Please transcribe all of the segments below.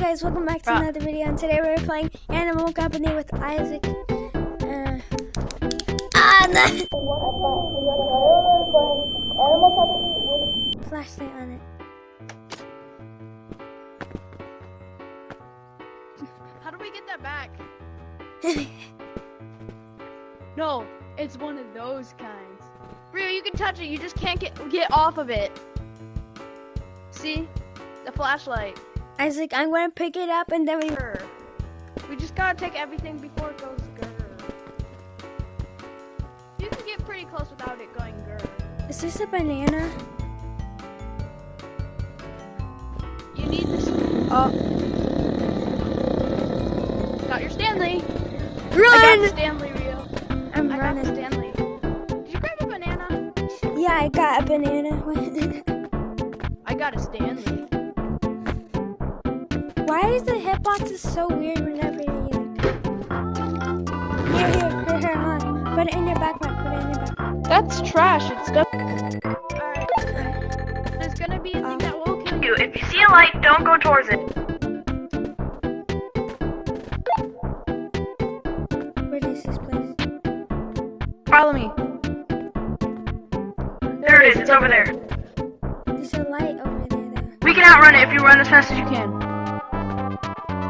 guys, welcome back to another video, and today we're playing Animal Company with Isaac. Flashlight on it. How do we get that back? No, it's one of those kinds. Rio, you can touch it, you just can't get off of it. See? The flashlight. Isaac, I'm going to pick it up and then we just gotta take everything before it goes grr. You can get pretty close without it going grr. Is this a banana? You need this. Oh. Got your Stanley. Run! I got the Stanley, Rio. I'm I running. got the Stanley. Did you grab a banana? Yeah, I got a banana. I got a Stanley. Why is the hitboxes so weird whenever you Here, on. Put it in your backpack, put it in your backpack. That's trash, it's Alright. There's gonna be a thing that will kill you. If you see a light, don't go towards it. Where is this place? Follow me. There it is, it's over there. There's a light over there though. We can outrun it if you run as fast as you can.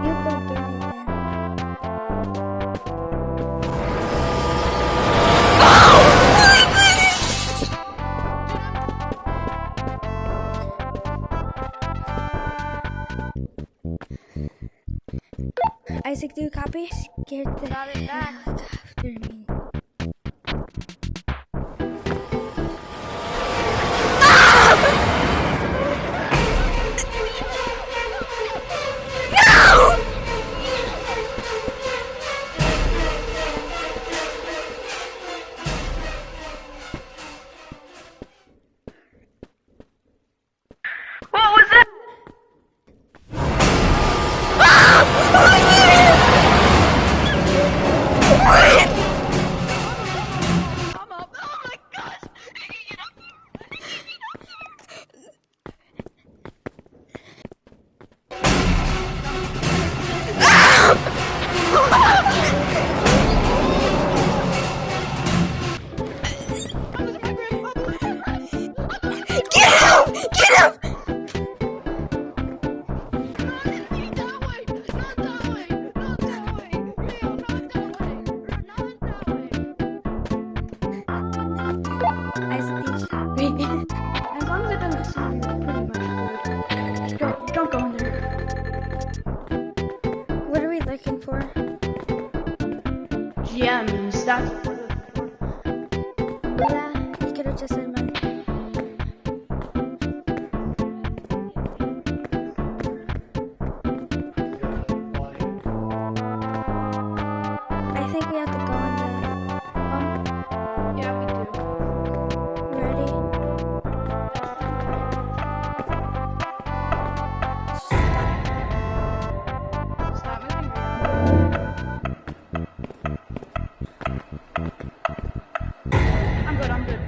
You go get it then. Isaac, do you copy? Scared the Got it back. hell after me. What was that? I'm up. Oh my gosh! Get out! Get out! As long as it doesn't sound pretty much good. Don't go in there. What are we looking for? Gems. That's Yeah, you could have just said mine. I think we have to go in the bump. yeah, we do. Ready? Stop moving. I'm good. I'm good.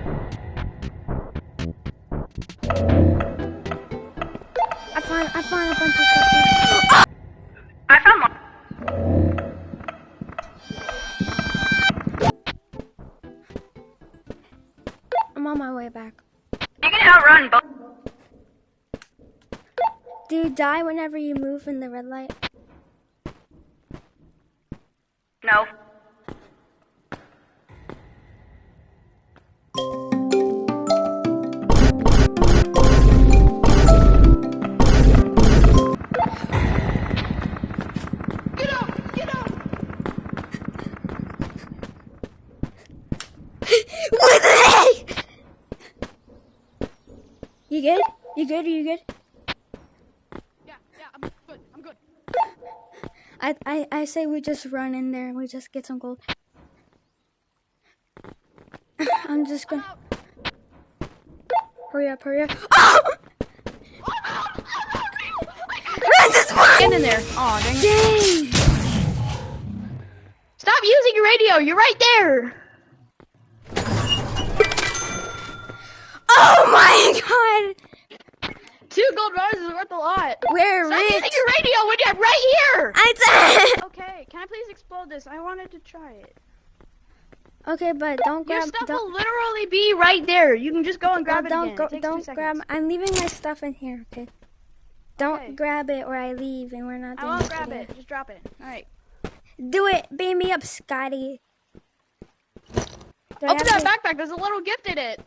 I found a bunch of stuff here. I found one. I'm on my way back. You can outrun both. Do you die whenever you move in the red light? No. Get out! Get out! What the heck? You good? You good? Are you good? Yeah, I'm good. I'm good. I say we just run in there and we just get some gold. I'm just gonna hurry up. Oh! Run this one! Get in there. Aw, dang it. Dang! Stop using your radio. You're right there. Oh my god! 2 gold bars is worth a lot. We're Stop using rich. your radio when you're right here. Okay, can I please explode this? I wanted to try it. Okay, but don't Your grab. stuff will literally be right there. You can just go and grab it don't again. go. It takes 2 Don't seconds. grab. I'm leaving my stuff in here. Okay. Don't Okay. grab it or I leave and we're not I doing won't this grab together. it. Just drop it. All right. Do it. Beam me up, Scotty. Do I Open have that to- backpack. There's a little gift in it.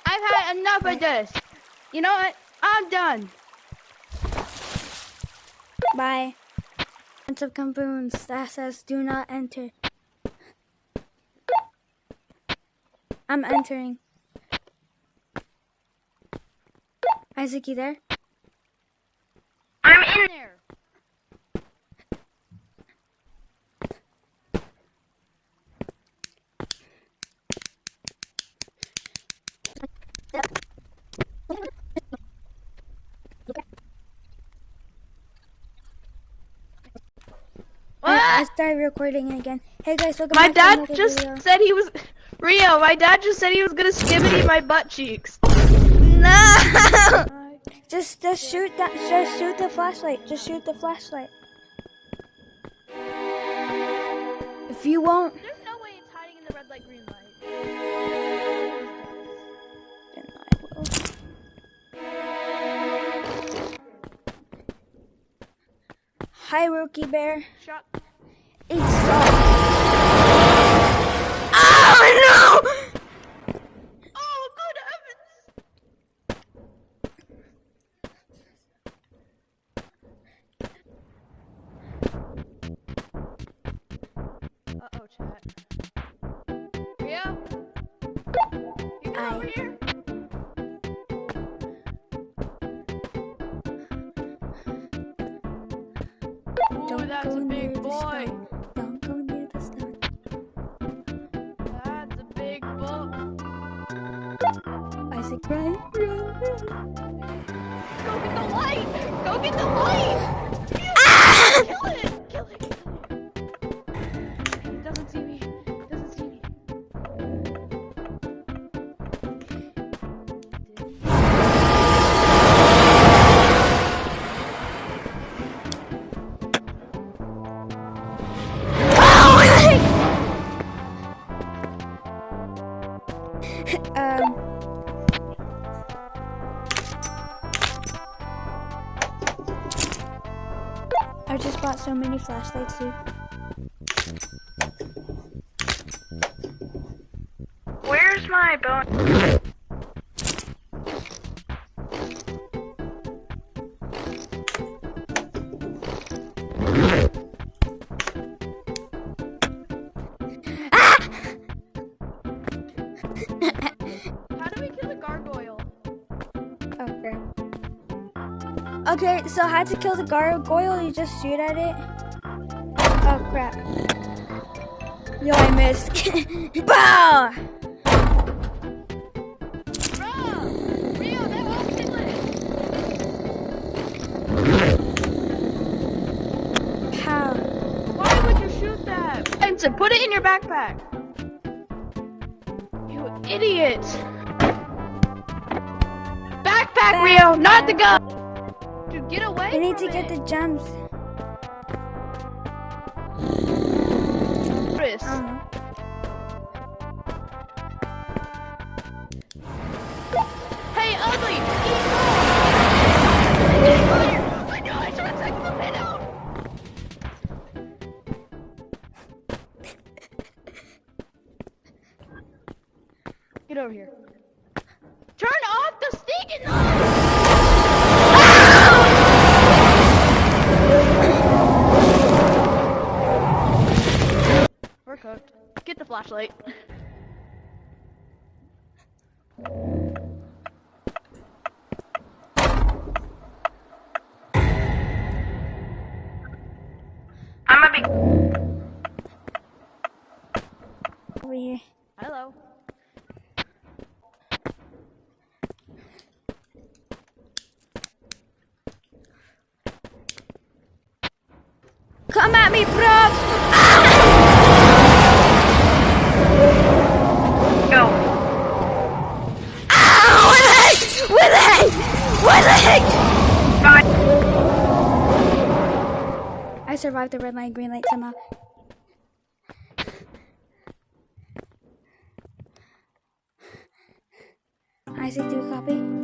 I've had enough of this. You know what? I'm done. Bye. Bunch of kamboons that says do not enter. I'm entering. Isaac, you there? I'm in there. I started recording again. Hey guys, welcome My back to dad another just video. said he was Rio. My dad just said he was gonna skibbity my butt cheeks. No! Just shoot that. Just shoot the flashlight. Just shoot the flashlight. If you won't, There's no way it's hiding in the red light, green light. then I will. Hi, Rookie Bear. Shot. It's oh no! Oh, good heavens! Uh-oh, chat. Rio? You come over here? Ooh, Don't that's go a near big the boy. stone. Don't go near the stone. That's a big boy. Isaac, run, run, run. Go get the light! Go get the light! Kill it! Kill it! Kill it! It doesn't see me. It doesn't see me. I just bought so many flashlights, dude. Where's my bone? How do we kill a gargoyle? Okay. Okay, so how to kill the gargoyle? You just shoot at it. Oh crap! Yo, I missed. Bow! Rio, that won't kill it. How? Why would you shoot that? Benson, put it in your backpack. You idiot. Backpack, Rio, not the gun. Dude, get away I need from to get it. the gems. Chris. Hey, ugly! Eat fire! I know, I should have taken the pin out! Get over here. Turn off the stinking light! We're cooked. Get the flashlight. I'm a big. Over here. Hello. Come at me, bro! survive the red light, green light somehow. Isaac, do you copy?